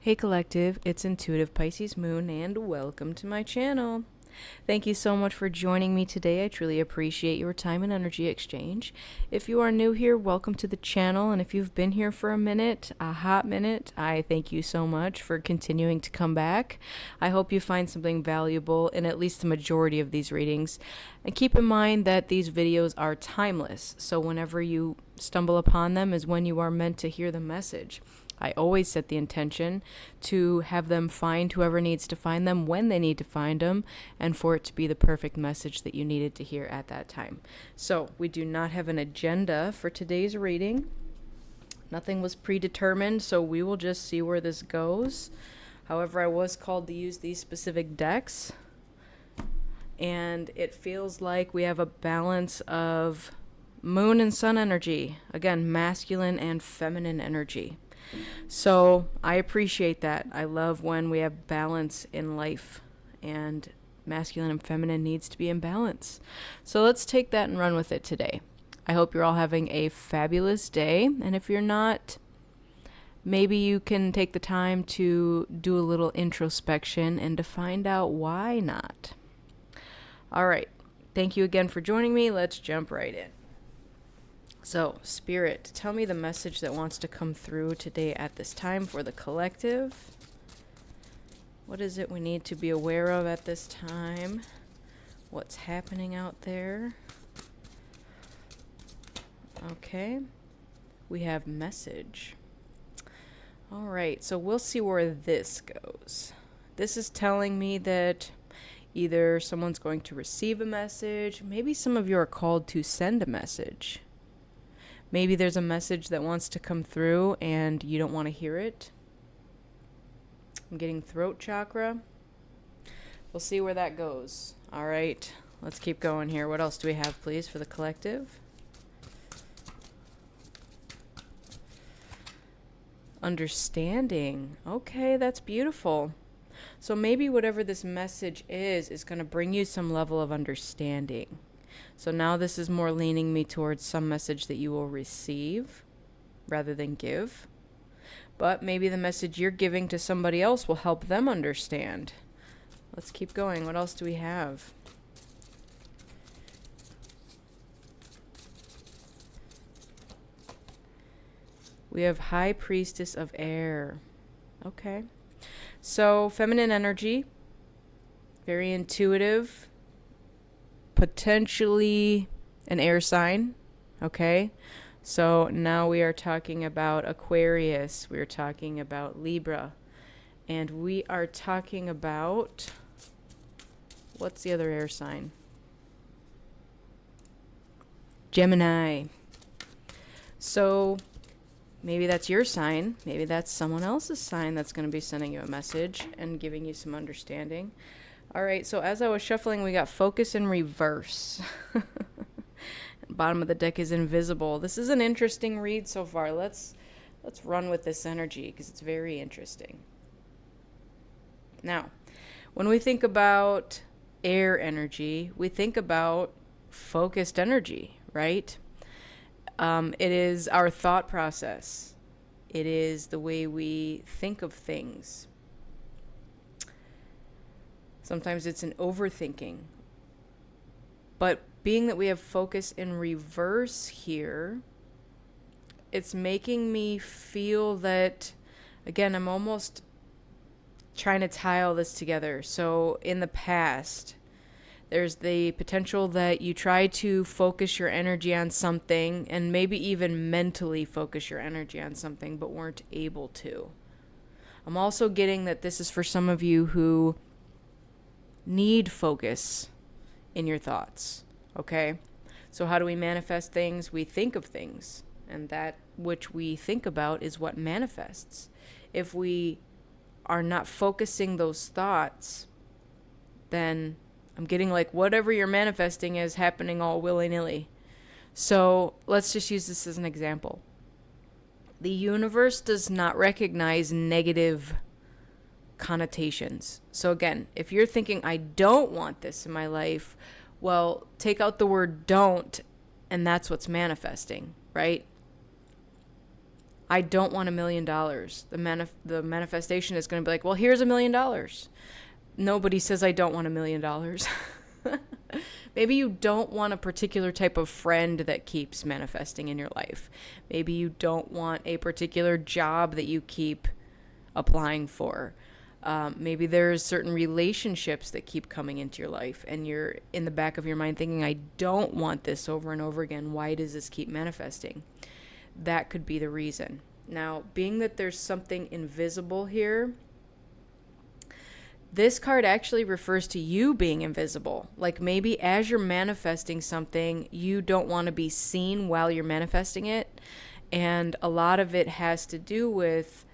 Hey Collective, it's Intuitive Pisces Moon and welcome to my channel. Thank you so much for joining me today. I truly appreciate your time and energy exchange. If you are new here, welcome to the channel, and if you've been here for a hot minute, I thank you so much for continuing to come back. I hope you find something valuable in at least the majority of these readings. And keep in mind that these videos are timeless, so whenever you stumble upon them is when you are meant to hear the message. I always set the intention to have them find whoever needs to find them when they need to find them, and for it to be the perfect message that you needed to hear at that time. So we do not have an agenda for today's reading. Nothing was predetermined, so we will just see where this goes. However, I was called to use these specific decks, and it feels like we have a balance of moon and sun energy. Again, masculine and feminine energy. So I appreciate that. I love when we have balance in life, and masculine and feminine needs to be in balance. So let's take that and run with it today. I hope you're all having a fabulous day, and if you're not, maybe you can take the time to do a little introspection and to find out why not. All right. Thank you again for joining me. Let's jump right in. So, Spirit, tell me the message that wants to come through today at this time for the collective. What is it we need to be aware of at this time? What's happening out there? Okay. We have message. All right, so we'll see where this goes. This is telling me that either someone's going to receive a message, maybe some of you are called to send a message. Maybe there's a message that wants to come through and you don't want to hear it. I'm getting throat chakra. We'll see where that goes. All right, let's keep going here. What else do we have, please, for the collective? Understanding. Okay, that's beautiful. So maybe whatever this message is going to bring you some level of understanding. So now this is more leaning me towards some message that you will receive rather than give. But maybe the message you're giving to somebody else will help them understand. Let's keep going. What else do we have? We have High Priestess of Air. Okay. So feminine energy, very intuitive. Potentially an air sign. Okay, so now we are talking about Aquarius, we are talking about Libra, and we are talking about, what's the other air sign? Gemini. So maybe that's your sign, maybe that's someone else's sign that's going to be sending you a message and giving you some understanding. All right, so as I was shuffling, we got focus in reverse. Bottom of the deck is invisible. This is an interesting read so far. Let's run with this energy because it's very interesting. Now, when we think about air energy, we think about focused energy, right? It is our thought process. It is the way we think of things. Sometimes it's an overthinking. But being that we have focus in reverse here, it's making me feel that, again, I'm almost trying to tie all this together. So in the past, there's the potential that you try to focus your energy on something and maybe even mentally focus your energy on something, but weren't able to. I'm also getting that this is for some of you who need focus in your thoughts. Okay? So how do we manifest things? We think of things, and that which we think about is what manifests. If we are not focusing those thoughts, then I'm getting like whatever you're manifesting is happening all willy-nilly. So let's just use this as an example. The universe does not recognize negative connotations. So again, if you're thinking, I don't want this in my life, well, take out the word don't, and that's what's manifesting, right? I don't want $1 million. The manifestation is going to be like, well, here's $1 million. Nobody says I don't want $1 million. Maybe you don't want a particular type of friend that keeps manifesting in your life. Maybe you don't want a particular job that you keep applying for. Maybe there's certain relationships that keep coming into your life and you're in the back of your mind thinking, I don't want this over and over again. Why does this keep manifesting? That could be the reason. Now, being that there's something invisible here, this card actually refers to you being invisible. Like maybe as you're manifesting something, you don't want to be seen while you're manifesting it. And a lot of it has to do with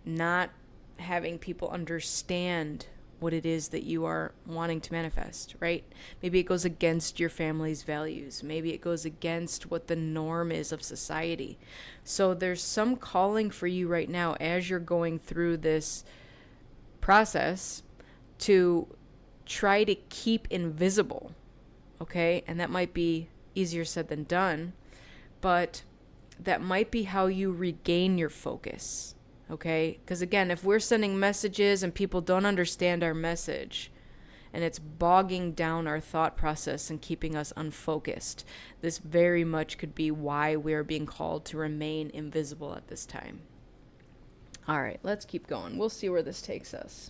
not having people understand what it is that you are wanting to manifest, right? Maybe it goes against your family's values. Maybe it goes against what the norm is of society. So there's some calling for you right now as you're going through this process to try to keep invisible, okay? And that might be easier said than done, but that might be how you regain your focus, okay? Because again, if we're sending messages and people don't understand our message and it's bogging down our thought process and keeping us unfocused, this very much could be why we're being called to remain invisible at this time. All right, let's keep going. We'll see where this takes us.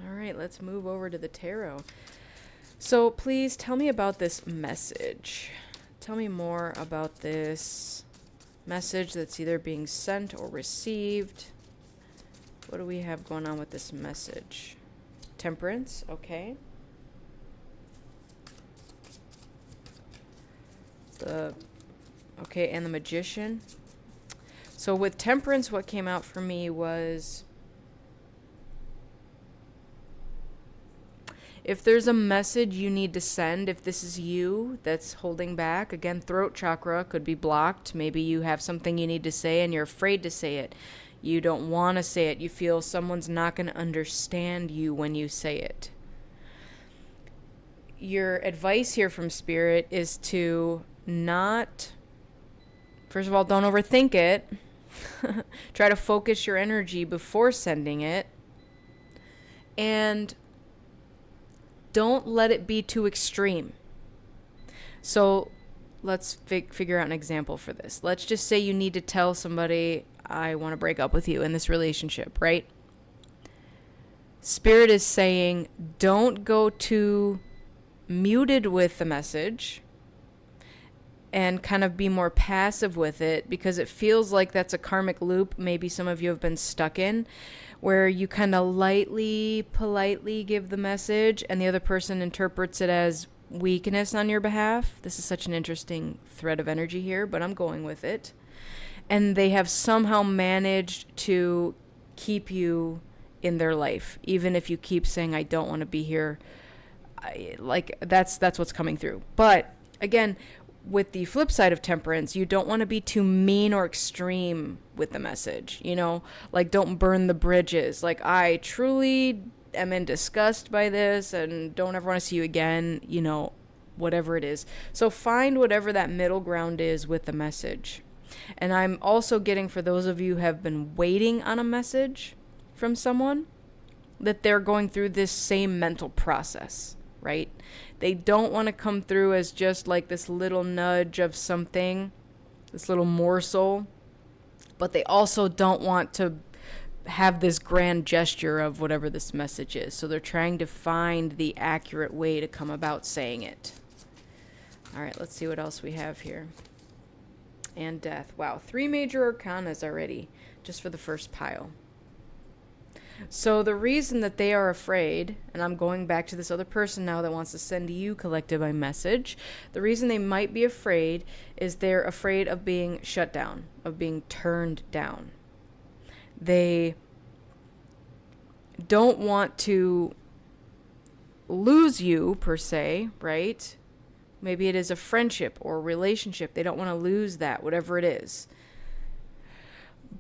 All right, let's move over to the tarot. So please tell me about this message. Tell me more about this message that's either being sent or received. What do we have going on with this message? Temperance, okay. Okay, and the Magician. So with Temperance, what came out for me was, if there's a message you need to send, if this is you that's holding back, again, throat chakra could be blocked. Maybe you have something you need to say and you're afraid to say it. You don't want to say it. You feel someone's not going to understand you when you say it. Your advice here from Spirit is to not... First of all, don't overthink it. Try to focus your energy before sending it. And don't let it be too extreme. So let's figure out an example for this. Let's just say you need to tell somebody, I want to break up with you in this relationship, right? Spirit is saying, don't go too muted with the message and kind of be more passive with it, because it feels like that's a karmic loop maybe some of you have been stuck in, where you kind of lightly, politely give the message and the other person interprets it as weakness on your behalf. This is such an interesting thread of energy here, but I'm going with it. And they have somehow managed to keep you in their life, even if you keep saying, I don't want to be here. That's what's coming through. But again, with the flip side of Temperance, you don't want to be too mean or extreme with the message, like don't burn the bridges. Like, I truly am in disgust by this and don't ever want to see you again, whatever it is. So find whatever that middle ground is with the message. And I'm also getting, for those of you who have been waiting on a message from someone, that they're going through this same mental process, right? They don't want to come through as just like this little nudge of something, this little morsel, but they also don't want to have this grand gesture of whatever this message is. So they're trying to find the accurate way to come about saying it. All right, let's see what else we have here. And Death. Wow, 3 major arcanas already, just for the first pile. So the reason that they are afraid, and I'm going back to this other person now that wants to send you, collective, a message. The reason they might be afraid is they're afraid of being shut down, of being turned down. They don't want to lose you, per se, right? Maybe it is a friendship or a relationship. They don't want to lose that, whatever it is.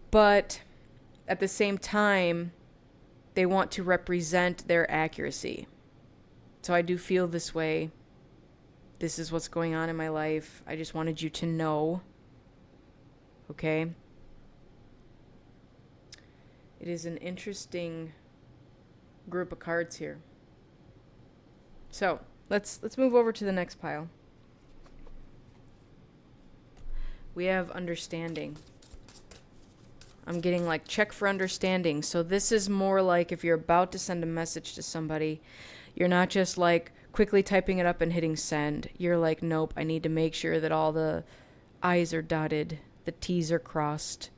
But at the same time, they want to represent their accuracy. So I do feel this way This is what's going on in my life. I just wanted you to know. Okay? It is an interesting group of cards here. So, let's move over to the next pile. We have understanding. I'm getting like check for understanding. So this is more like if you're about to send a message to somebody, you're not just like quickly typing it up and hitting send. You're like, nope, I need to make sure that all the I's are dotted, the T's are crossed,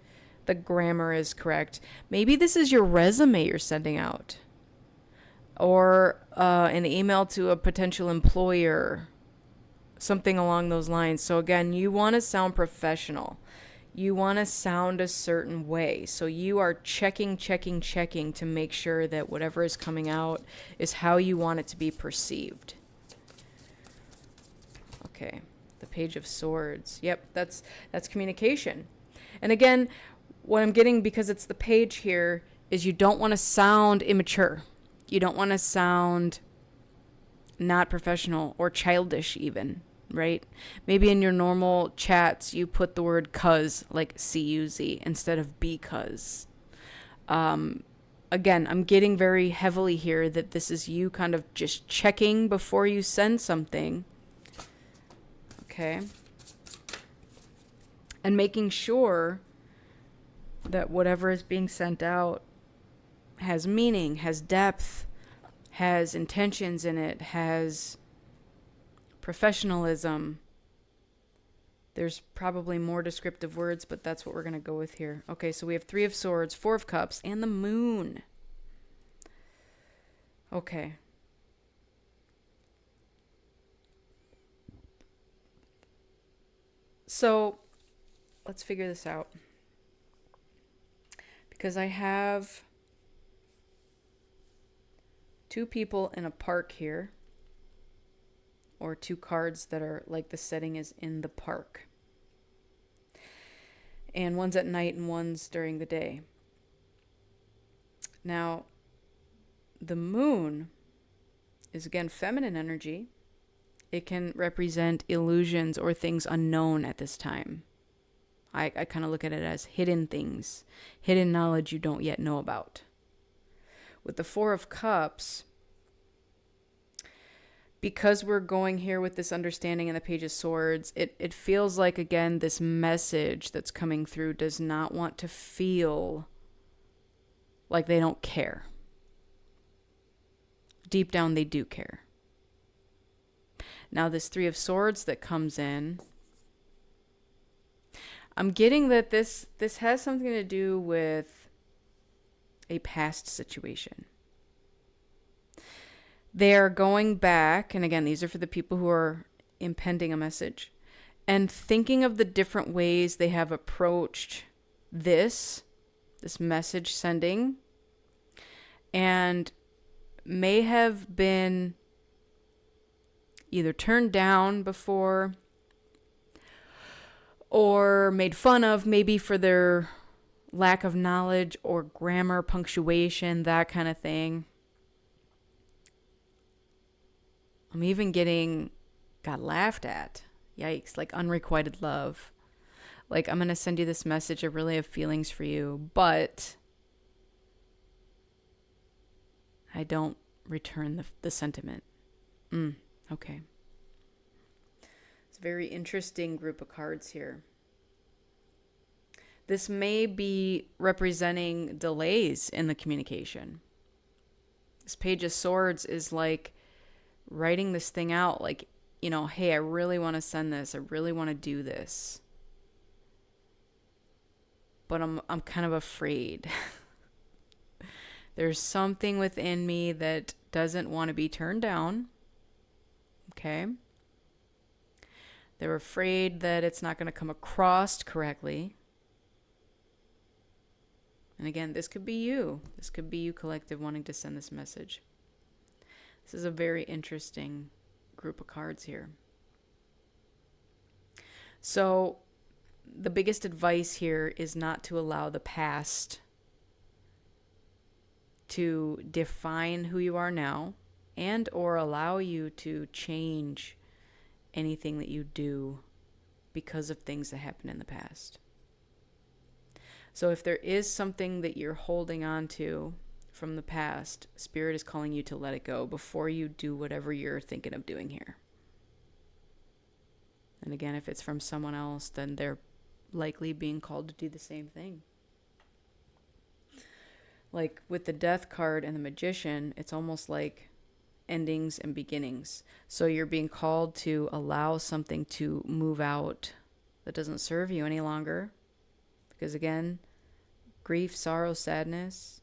the grammar is correct. Maybe this is your resume you're sending out, or an email to a potential employer, something along those lines. So again, you want to sound professional. You want to sound a certain way. So you are checking to make sure that whatever is coming out is how you want it to be perceived. Okay, the Page of Swords. Yep, that's communication. And again, what I'm getting, because it's the page here, is you don't want to sound immature. You don't want to sound not professional or childish even, right? Maybe in your normal chats, you put the word cuz, like C-U-Z, instead of because. Again, I'm getting very heavily here that this is you kind of just checking before you send something. Okay. And making sure that whatever is being sent out has meaning, has depth, has intentions in it, has professionalism. There's probably more descriptive words, but that's what we're going to go with here. Okay, so we have 3 of Swords, 4 of Cups, and the Moon. Okay. So, let's figure this out. Because I have 2 people in a park here, or 2 cards that are like the setting is in the park. And one's at night and one's during the day. Now, the Moon is again feminine energy. It can represent illusions or things unknown at this time. I kind of look at it as hidden things, hidden knowledge you don't yet know about. With the 4 of Cups, because we're going here with this understanding in the Page of Swords, it feels like, again, this message that's coming through does not want to feel like they don't care. Deep down, they do care. Now, this 3 of Swords that comes in, I'm getting that this has something to do with a past situation. They're going back, and again, these are for the people who are impending a message, and thinking of the different ways they have approached this message sending, and may have been either turned down before or made fun of, maybe for their lack of knowledge or grammar, punctuation, that kind of thing. I'm even got laughed at. Yikes, like unrequited love. Like, I'm going to send you this message. I really have feelings for you, but I don't return the sentiment. Okay. It's a very interesting group of cards here. This may be representing delays in the communication. This Page of Swords is like writing this thing out, like, you know, hey, I really want to send this. I really want to do this. But I'm kind of afraid. There's something within me that doesn't want to be turned down. Okay? They're afraid that it's not going to come across correctly. And again, this could be you. This could be you, collective, wanting to send this message. This is a very interesting group of cards here. So, the biggest advice here is not to allow the past to define who you are now, and or allow you to change anything that you do because of things that happened in the past. So if there is something that you're holding on to from the past, Spirit is calling you to let it go before you do whatever you're thinking of doing here. And again, if it's from someone else, then they're likely being called to do the same thing. Like with the Death card and the Magician, it's almost like endings and beginnings. So you're being called to allow something to move out that doesn't serve you any longer. Because again, grief, sorrow, sadness,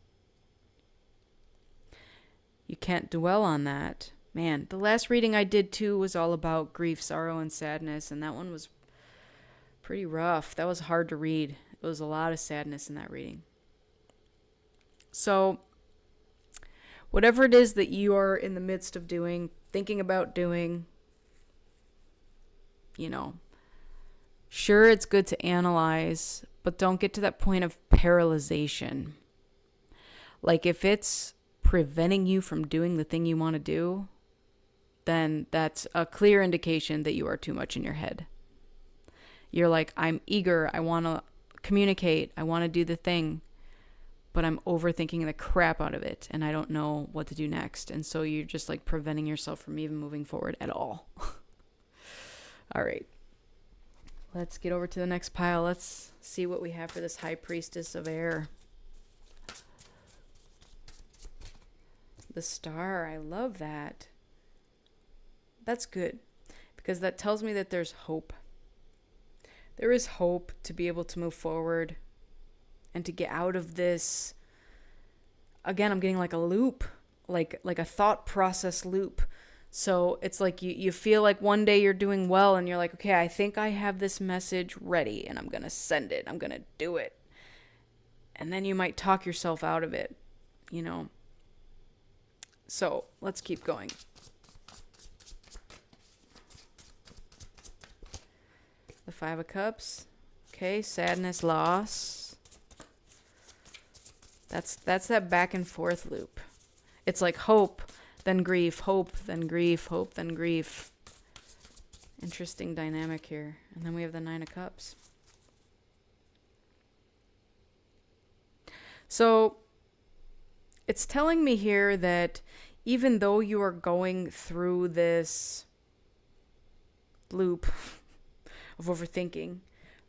you can't dwell on that. Man, the last reading I did too was all about grief, sorrow, and sadness, and that one was pretty rough. That was hard to read. There was a lot of sadness in that reading. So, whatever it is that you are in the midst of doing, thinking about doing, sure, it's good to analyze, but don't get to that point of paralyzation. Like if it's preventing you from doing the thing you want to do, then that's a clear indication that you are too much in your head. You're like, I'm eager, I want to communicate, I want to do the thing, but I'm overthinking the crap out of it and I don't know what to do next. And so you're just like preventing yourself from even moving forward at all. All right. Let's get over to the next pile. Let's see what we have for this High Priestess of Air. The Star. I love that. That's good, because that tells me that there's hope. There is hope to be able to move forward and to get out of this. Again, I'm getting like a loop, like a thought process loop. So it's like you feel like one day you're doing well and you're like, okay, I think I have this message ready and I'm going to send it. I'm going to do it. And then you might talk yourself out of it, So let's keep going. The Five of Cups. Okay, sadness, loss. That's that back and forth loop. It's like hope, then grief, hope, then grief, hope, then grief. Interesting dynamic here. And then we have the Nine of Cups. So it's telling me here that even though you are going through this loop of overthinking,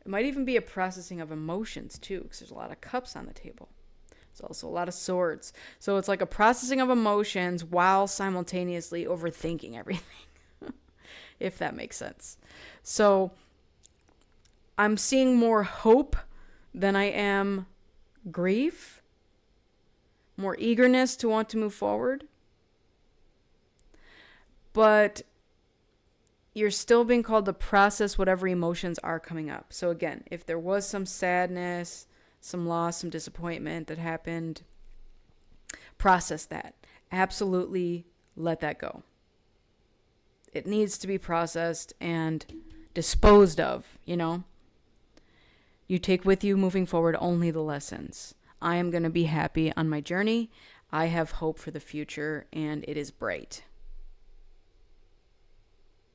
it might even be a processing of emotions too, because there's a lot of cups on the table. There's also a lot of swords. So it's like a processing of emotions while simultaneously overthinking everything, if that makes sense. So I'm seeing more hope than I am grief, more eagerness to want to move forward. But you're still being called to process whatever emotions are coming up. So again, if there was some sadness, some loss, some disappointment that happened, process that. Absolutely let that go. It needs to be processed and disposed of, You take with you moving forward only the lessons. I am going to be happy on my journey. I have hope for the future, and it is bright.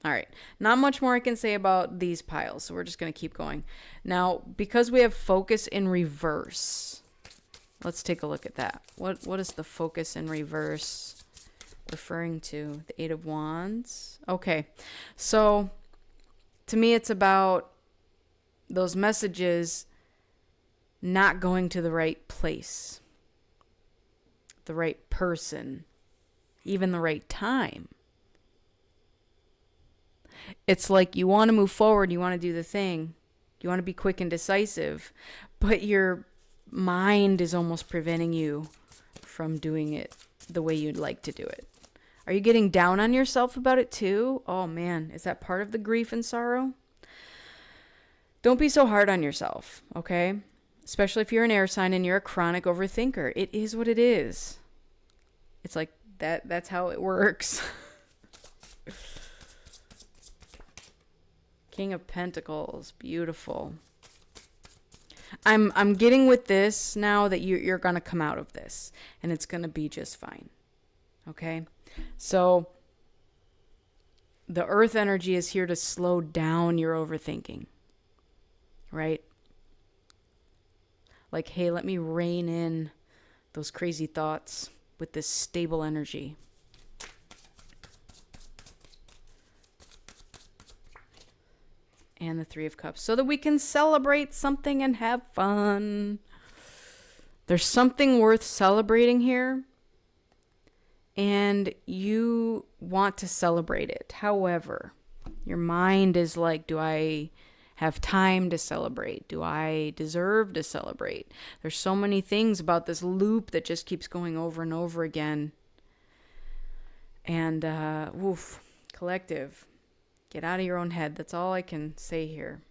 All right, not much more I can say about these piles, so we're just going to keep going. Now, because we have focus in reverse, let's take a look at that. What is the focus in reverse referring to? The Eight of Wands? Okay, so to me it's about those messages not going to the right place, the right person, even the right time. It's like you want to move forward, you want to do the thing, you want to be quick and decisive, but your mind is almost preventing you from doing it the way you'd like to do it. Are you getting down on yourself about it too? Oh man, is that part of the grief and sorrow? Don't be so hard on yourself, okay? Especially if you're an air sign and you're a chronic overthinker. It is what it is. It's like that's how it works. King of Pentacles, beautiful. I'm getting with this now that you're going to come out of this and it's going to be just fine. Okay? So the earth energy is here to slow down your overthinking, right? Like, hey, let me rein in those crazy thoughts with this stable energy. And the Three of Cups, so that we can celebrate something and have fun. There's something worth celebrating here, and you want to celebrate it. However, your mind is like, do I have time to celebrate? Do I deserve to celebrate? There's so many things about this loop that just keeps going over and over again. And, collective, get out of your own head. That's all I can say here.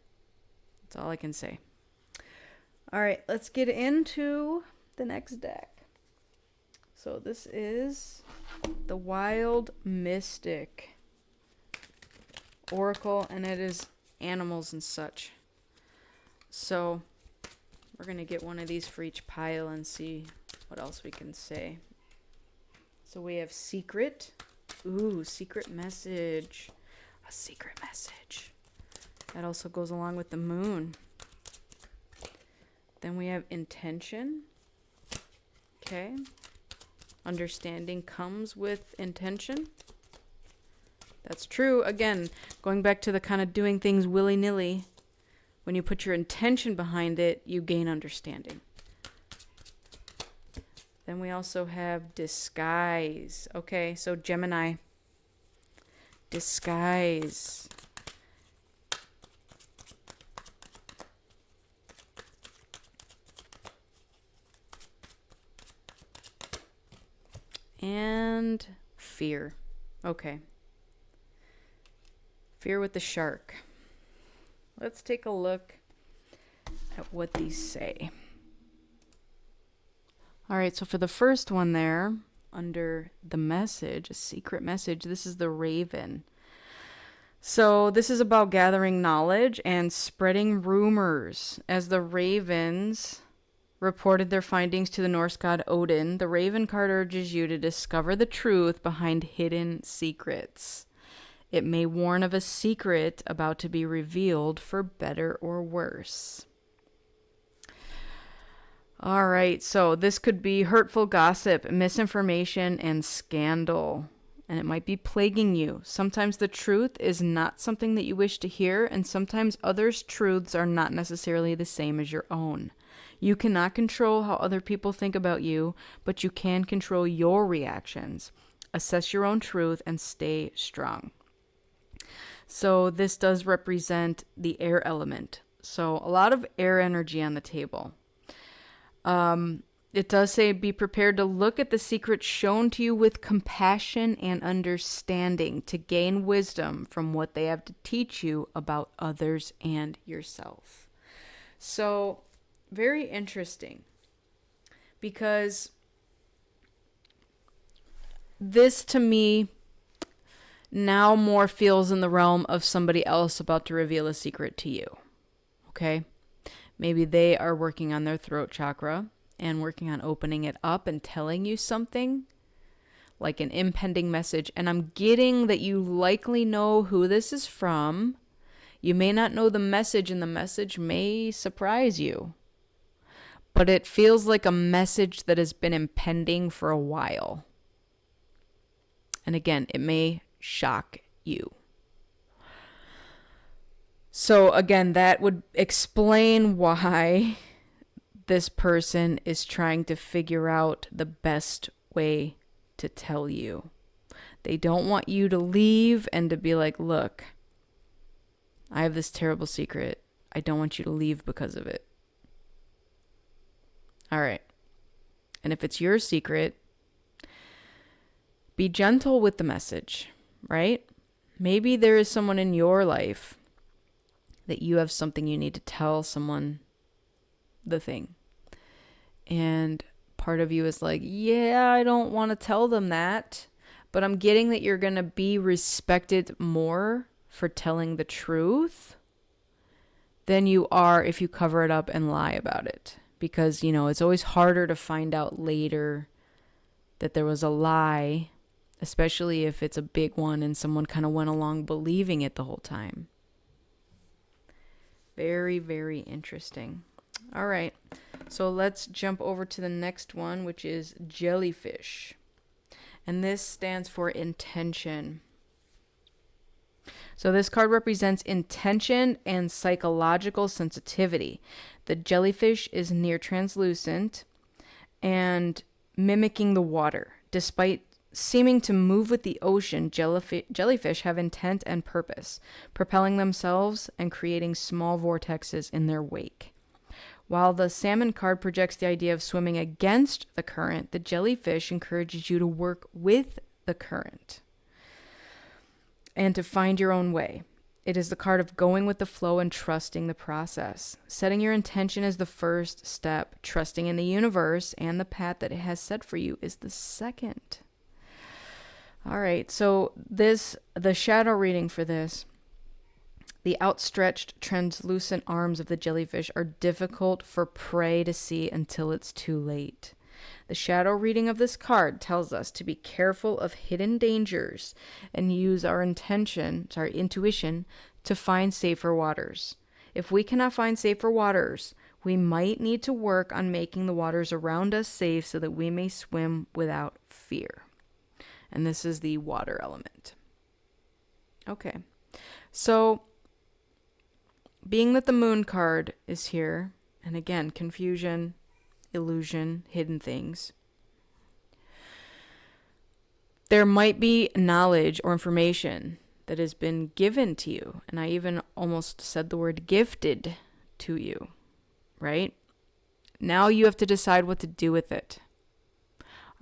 That's all I can say. All right, let's get into the next deck. So this is the Wild Mystic Oracle, and it is animals and such. So we're going to get one of these for each pile and see what else we can say. So we have secret. Ooh, secret message. A secret message. That also goes along with the moon. Then we have intention. Okay. Understanding comes with intention. That's true. Again, going back to the kind of doing things willy-nilly. When you put your intention behind it, you gain understanding. Then we also have disguise. Okay, so Gemini. Disguise. And fear. Okay. Fear with the shark. Let's take a look at what these say. All right, so for the first one there, under the message, a secret message, this is the raven. So this is about gathering knowledge and spreading rumors. As the ravens reported their findings to the Norse god Odin, the raven card urges you to discover the truth behind hidden secrets. It may warn of a secret about to be revealed for better or worse. All right, so this could be hurtful gossip, misinformation, and scandal. And it might be plaguing you. Sometimes the truth is not something that you wish to hear, and sometimes others' truths are not necessarily the same as your own. You cannot control how other people think about you, but you can control your reactions. Assess your own truth and stay strong. So this does represent the air element. So a lot of air energy on the table. It does say, be prepared to look at the secrets shown to you with compassion and understanding to gain wisdom from what they have to teach you about others and yourself. So very interesting, because this to me now more feels in the realm of somebody else about to reveal a secret to you. Okay? Maybe they are working on their throat chakra and working on opening it up and telling you something, like an impending message. And I'm getting that you likely know who this is from. You may not know the message, and the message may surprise you. But it feels like a message that has been impending for a while. And again, it may shock you. So again, that would explain why this person is trying to figure out the best way to tell you. They don't want you to leave and to be like, look, I have this terrible secret. I don't want you to leave because of it. All right. And if it's your secret, be gentle with the message, right? Maybe there is someone in your life that you have something you need to tell someone the thing. And part of you is like, yeah, I don't want to tell them that. But I'm getting that you're going to be respected more for telling the truth than you are if you cover it up and lie about it. Because, you know, it's always harder to find out later that there was a lie especially if it's a big one and someone kind of went along believing it the whole time. Very, very interesting. All right, so let's jump over to the next one, which is jellyfish. And this stands for intention. So this card represents intention and psychological sensitivity. The jellyfish is near translucent and mimicking the water. Despite seeming to move with the ocean, jellyfish have intent and purpose, propelling themselves and creating small vortexes in their wake. While the salmon card projects the idea of swimming against the current, the jellyfish encourages you to work with the current and to find your own way. It is the card of going with the flow and trusting the process. Setting your intention is the first step. Trusting in the universe and the path that it has set for you is the second. All right, so the shadow reading for this, the outstretched, translucent arms of the jellyfish are difficult for prey to see until it's too late. The shadow reading of this card tells us to be careful of hidden dangers and use our intuition to find safer waters. If we cannot find safer waters, we might need to work on making the waters around us safe so that we may swim without fear. And this is the water element. Okay, so being that the moon card is here, and again, confusion, illusion, hidden things, there might be knowledge or information that has been given to you. And I even almost said the word gifted to you, right? Now you have to decide what to do with it.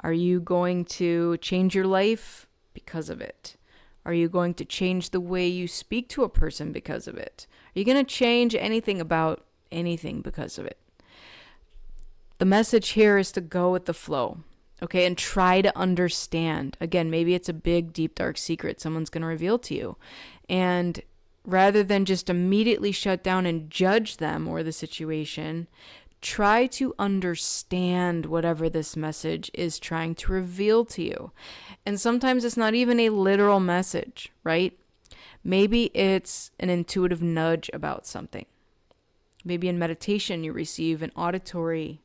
Are you going to change your life because of it? Are you going to change the way you speak to a person because of it? Are you going to change anything about anything because of it? The message here is to go with the flow, okay, and try to understand. Again, maybe it's a big, deep, dark secret someone's going to reveal to you. And rather than just immediately shut down and judge them or the situation, try to understand whatever this message is trying to reveal to you. And sometimes it's not even a literal message, right? Maybe it's an intuitive nudge about something. Maybe in meditation you receive an auditory,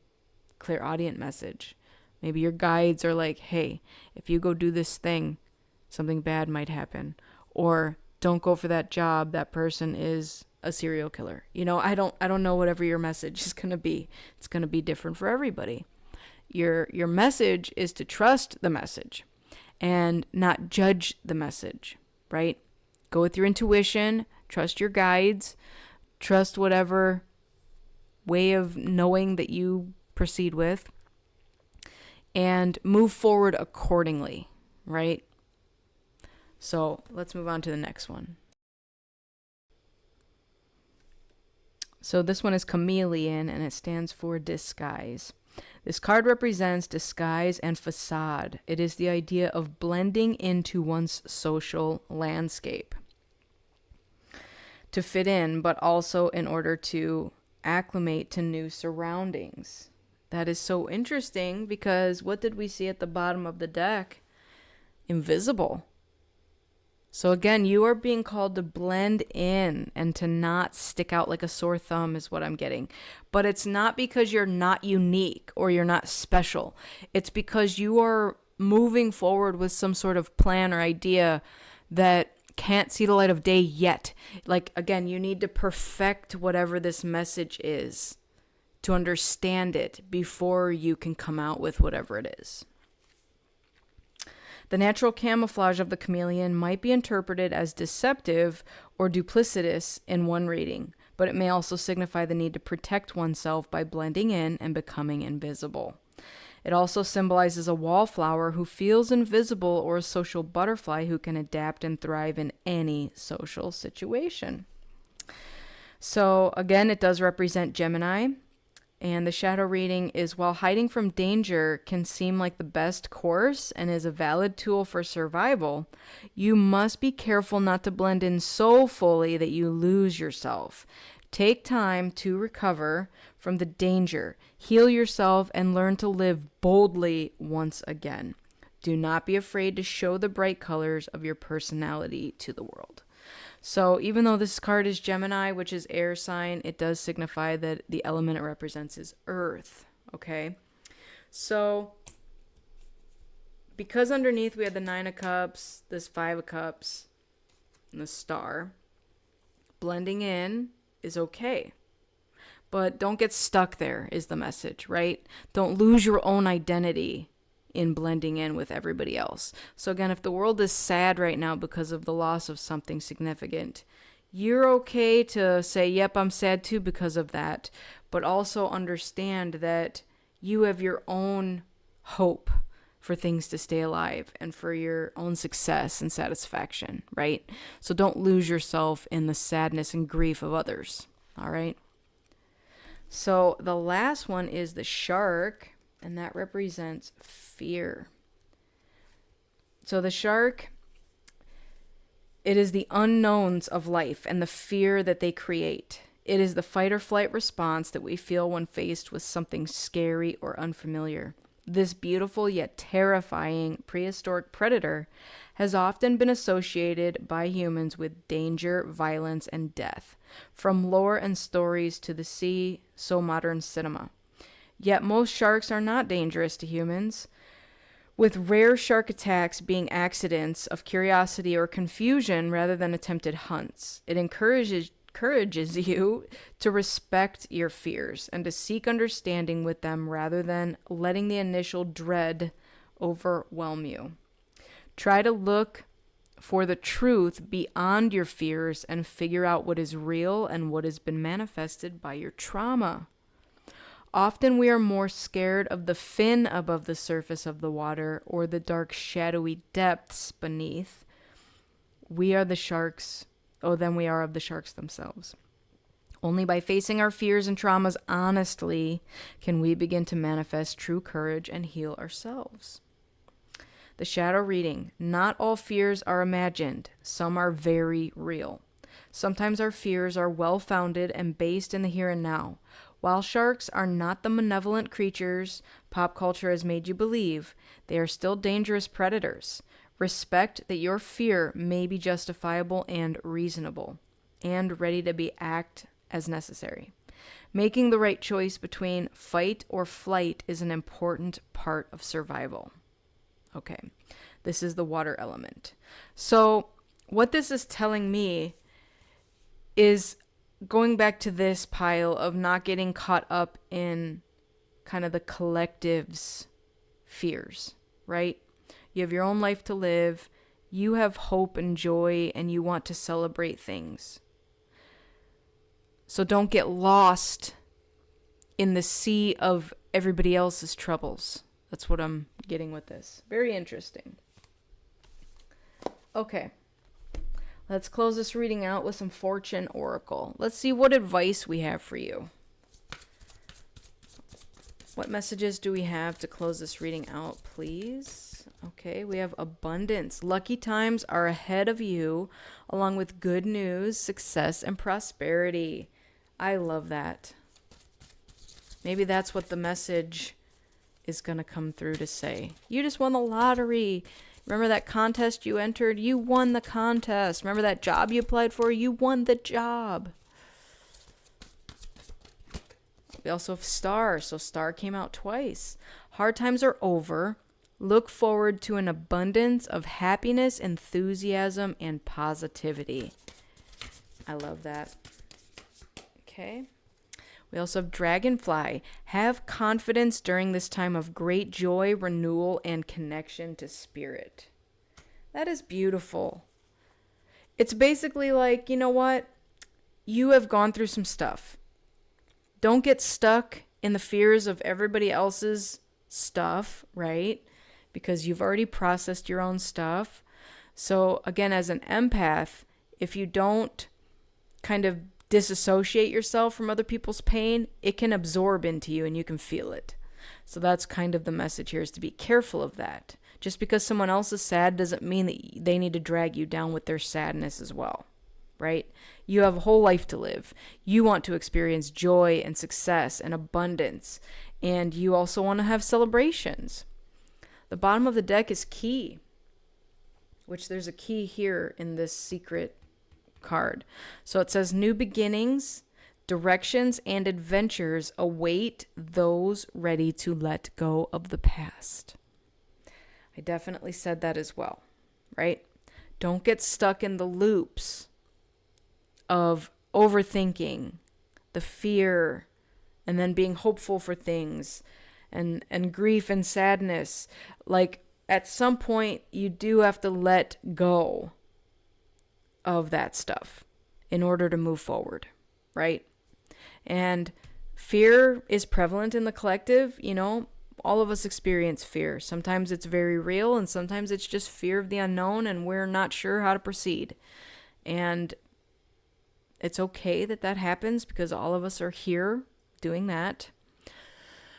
clairaudient message. Maybe your guides are like, hey, if you go do this thing, something bad might happen. Or don't go for that job, that person is a serial killer. You know, I don't know whatever your message is going to be. It's going to be different for everybody. Your message is to trust the message and not judge the message, right? Go with your intuition, trust your guides, trust whatever way of knowing that you proceed with, and move forward accordingly, right? So let's move on to the next one. So this one is chameleon, and it stands for disguise. This card represents disguise and facade. It is the idea of blending into one's social landscape to fit in, but also in order to acclimate to new surroundings. That is so interesting because what did we see at the bottom of the deck? Invisible. So again, you are being called to blend in and to not stick out like a sore thumb is what I'm getting. But it's not because you're not unique or you're not special. It's because you are moving forward with some sort of plan or idea that can't see the light of day yet. Like, again, you need to perfect whatever this message is to understand it before you can come out with whatever it is. The natural camouflage of the chameleon might be interpreted as deceptive or duplicitous in one reading, but it may also signify the need to protect oneself by blending in and becoming invisible. It also symbolizes a wallflower who feels invisible or a social butterfly who can adapt and thrive in any social situation. So again, it does represent Gemini. And the shadow reading is, while hiding from danger can seem like the best course and is a valid tool for survival, you must be careful not to blend in so fully that you lose yourself. Take time to recover from the danger, heal yourself, and learn to live boldly once again. Do not be afraid to show the bright colors of your personality to the world. So even though this card is Gemini, which is air sign, it does signify that the element it represents is earth. Okay? So because underneath we had the Nine of Cups, this Five of Cups, and the Star, blending in is okay. But don't get stuck there is the message, right? Don't lose your own identity in blending in with everybody else. So again, if the world is sad right now because of the loss of something significant, you're okay to say, yep, I'm sad too because of that. But also understand that you have your own hope for things to stay alive and for your own success and satisfaction, right? So don't lose yourself in the sadness and grief of others, all right? So the last one is the shark, and that represents fear. So the shark, it is the unknowns of life and the fear that they create. It is the fight or flight response that we feel when faced with something scary or unfamiliar. This beautiful yet terrifying prehistoric predator has often been associated by humans with danger, violence, and death. From lore and stories to the sea, so modern cinema. Yet most sharks are not dangerous to humans, with rare shark attacks being accidents of curiosity or confusion rather than attempted hunts. It encourages you to respect your fears and to seek understanding with them rather than letting the initial dread overwhelm you. Try to look for the truth beyond your fears and figure out what is real and what has been manifested by your trauma. Often we are more scared of the fin above the surface of the water or the dark shadowy depths beneath. We are the sharks, than we are of the sharks themselves. Only by facing our fears and traumas honestly can we begin to manifest true courage and heal ourselves. The shadow reading. Not all fears are imagined. Some are very real. Sometimes our fears are well-founded and based in the here and now. While sharks are not the malevolent creatures pop culture has made you believe, they are still dangerous predators. Respect that your fear may be justifiable and reasonable, and ready to be act as necessary. Making the right choice between fight or flight is an important part of survival. Okay, this is the water element. So what this is telling me is going back to this pile of not getting caught up in kind of the collective's fears, right? You have your own life to live. You have hope and joy, and you want to celebrate things. So don't get lost in the sea of everybody else's troubles. That's what I'm getting with this. Very interesting. Okay. Let's close this reading out with some Fortune Oracle. Let's see what advice we have for you. What messages do we have to close this reading out, please? Okay, we have abundance. Lucky times are ahead of you, along with good news, success, and prosperity. I love that. Maybe that's what the message is going to come through to say. You just won the lottery. Remember that contest you entered? You won the contest. Remember that job you applied for? You won the job. We also have Star. So Star came out twice. Hard times are over. Look forward to an abundance of happiness, enthusiasm, and positivity. I love that. Okay. We also have Dragonfly. Have confidence during this time of great joy, renewal, and connection to spirit. That is beautiful. It's basically like, you know what? You have gone through some stuff. Don't get stuck in the fears of everybody else's stuff, right? Because you've already processed your own stuff. So again, as an empath, if you don't kind of disassociate yourself from other people's pain, it can absorb into you and you can feel it. So that's kind of the message here, is to be careful of that. Just because someone else is sad doesn't mean that they need to drag you down with their sadness as well, right? You have a whole life to live. You want to experience joy and success and abundance, and you also want to have celebrations. The bottom of the deck is key, which there's a key here in this secret card. So it says new beginnings, directions, and adventures await those ready to let go of the past. I definitely said that as well, right? Don't get stuck in the loops of overthinking, the fear, and then being hopeful for things, and grief and sadness. Like, at some point, you do have to let go of that stuff in order to move forward, right? And fear is prevalent in the collective. You know, all of us experience fear. Sometimes it's very real, and sometimes it's just fear of the unknown, and we're not sure how to proceed. And it's okay that that happens, because all of us are here doing that.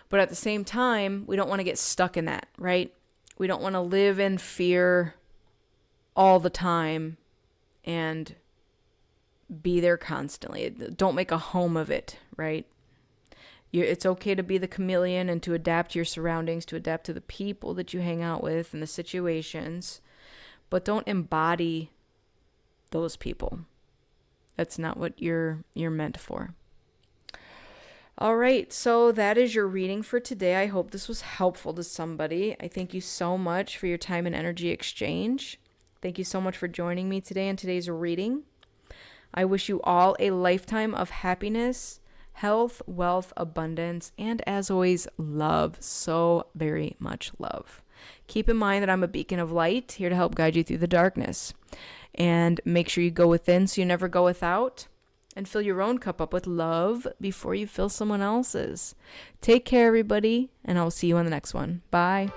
But at the same time, we don't want to get stuck in that, right? We don't want to live in fear all the time and be there constantly. Don't make a home of it, right? It's okay to be the chameleon and to adapt to your surroundings, to adapt to the people that you hang out with and the situations, but don't embody those people. That's not what you're meant for. All right, so that is your reading for today. I hope this was helpful to somebody. I thank you so much for your time and energy exchange. Thank you so much for joining me today in today's reading. I wish you all a lifetime of happiness, health, wealth, abundance, and as always, love. So very much love. Keep in mind that I'm a beacon of light, here to help guide you through the darkness. And make sure you go within so you never go without. And fill your own cup up with love before you fill someone else's. Take care, everybody, and I'll see you on the next one. Bye.